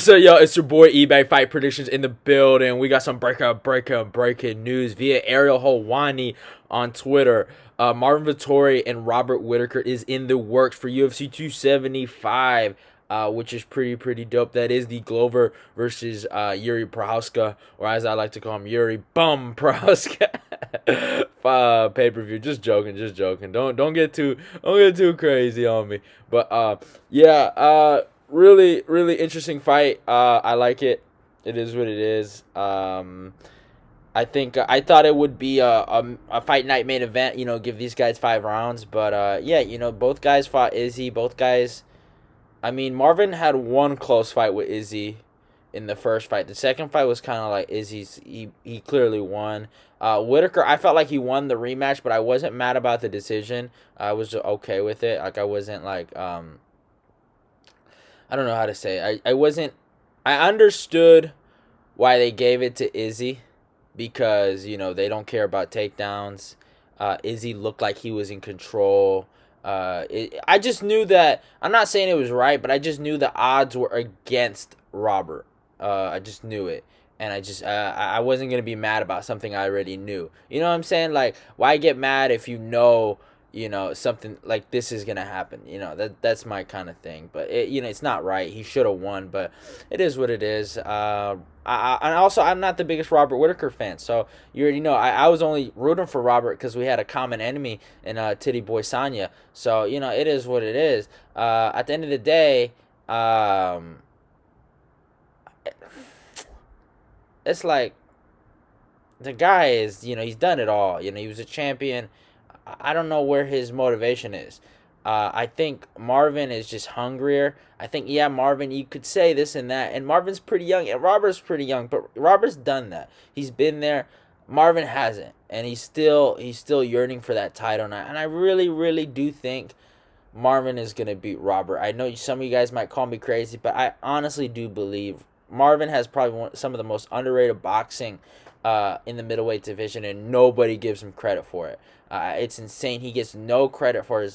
So yo, it's your boy eBay Fight Predictions in the building. We got some breaking news via Ariel Helwani on Twitter. Marvin Vettori and Robert Whittaker is in the works for UFC 275, which is pretty dope. That is the Glover versus Yuri Prochazka, or as I like to call him, Yuri Bum Prochazka pay per view. Just joking. Don't get too crazy on me. But yeah. Really interesting fight. I like it. It is what it is. I think I thought it would be a fight night main event. Give these guys 5 rounds. But yeah, both guys fought Izzy. Both guys. I mean, Marvin had one close fight with Izzy in the first fight. The second fight was kind of like Izzy's. He clearly won. Whittaker, I felt like he won the rematch, but I wasn't mad about the decision. I was okay with it. Like I wasn't like I don't know how to say. I wasn't. I understood why they gave it to Izzy because they don't care about takedowns. Izzy looked like he was in control. I just knew that. I'm not saying it was right, but I just knew the odds were against Robert. I just knew it. And I wasn't gonna be mad about something I already knew. You know what I'm saying? Like, why get mad if something like this is gonna happen? That's my kind of thing. But it's not right. He should have won, but it is what it is. And also, I'm not the biggest Robert Whittaker fan, so you already know. I was only rooting for Robert because we had a common enemy in Titty Boy Sanya. So it is what it is. At the end of the day, it's like the guy is, he's done it all. He was a champion. I don't know where his motivation is. I think Marvin is just hungrier. I think, yeah, Marvin, you could say this and that. And Marvin's pretty young. And Robert's pretty young. But Robert's done that. He's been there. Marvin hasn't. And he's still yearning for that title now. And I really do think Marvin is going to beat Robert. I know some of you guys might call me crazy, but I honestly do believe Marvin has probably some of the most underrated boxing in the middleweight division, and nobody gives him credit for it. It's insane. He gets no credit for his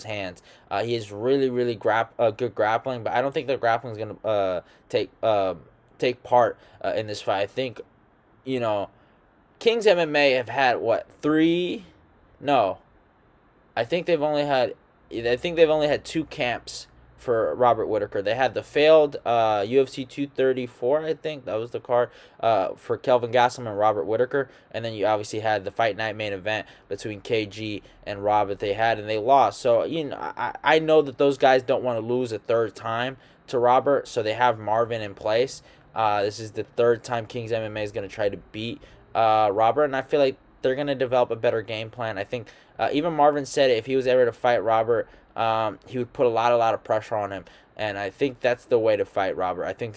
hands. He is really good grappling, but I don't think the grappling is gonna take part in this fight. I think King's MMA have had what 3? No, I think they've only had 2 camps for Robert Whittaker. They had the failed UFC 234, I think that was the card for Kelvin Gastelum and Robert Whittaker, and then you obviously had the fight night main event between KG and Rob that they had, and they lost. So I know that those guys don't want to lose a third time to Robert, so they have Marvin in place. This is the third time King's MMA is going to try to beat Robert, and I feel like they're going to develop a better game plan. I think even Marvin said it, if he was ever to fight Robert, he would put a lot of pressure on him, and I think that's the way to fight Robert. I think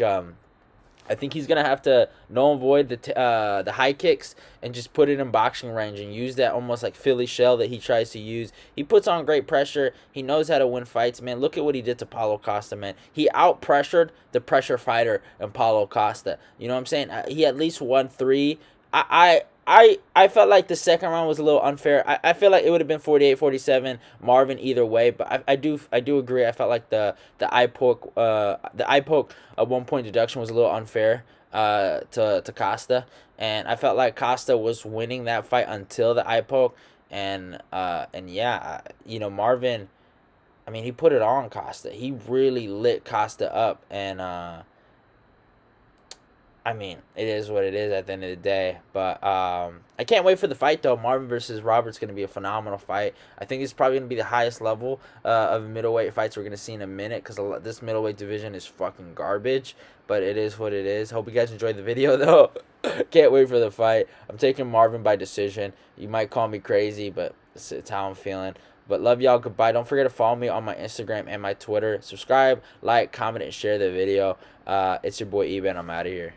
he's gonna have to avoid the high kicks and just put it in boxing range and use that almost like Philly shell that he tries to use. He puts on great pressure. He knows how to win fights, man. Look at what he did to Paulo Costa, man. He out pressured the pressure fighter in Paulo Costa. You know what I'm saying? He at least won 3. I felt like the second round was a little unfair. I feel like it would have been 48-47 Marvin either way, but I do agree. I felt like the eye poke at 1 point deduction was a little unfair to Costa, and I felt like Costa was winning that fight until the eye poke, and yeah, Marvin, I mean, he put it on Costa. He really lit Costa up, and I mean, it is what it is at the end of the day. But I can't wait for the fight, though. Marvin versus Robert's going to be a phenomenal fight. I think it's probably going to be the highest level of middleweight fights we're going to see in a minute, because this middleweight division is fucking garbage. But it is what it is. Hope you guys enjoyed the video, though. Can't wait for the fight. I'm taking Marvin by decision. You might call me crazy, but it's how I'm feeling. But love y'all. Goodbye. Don't forget to follow me on my Instagram and my Twitter. Subscribe, like, comment, and share the video. It's your boy, Eben. I'm out of here.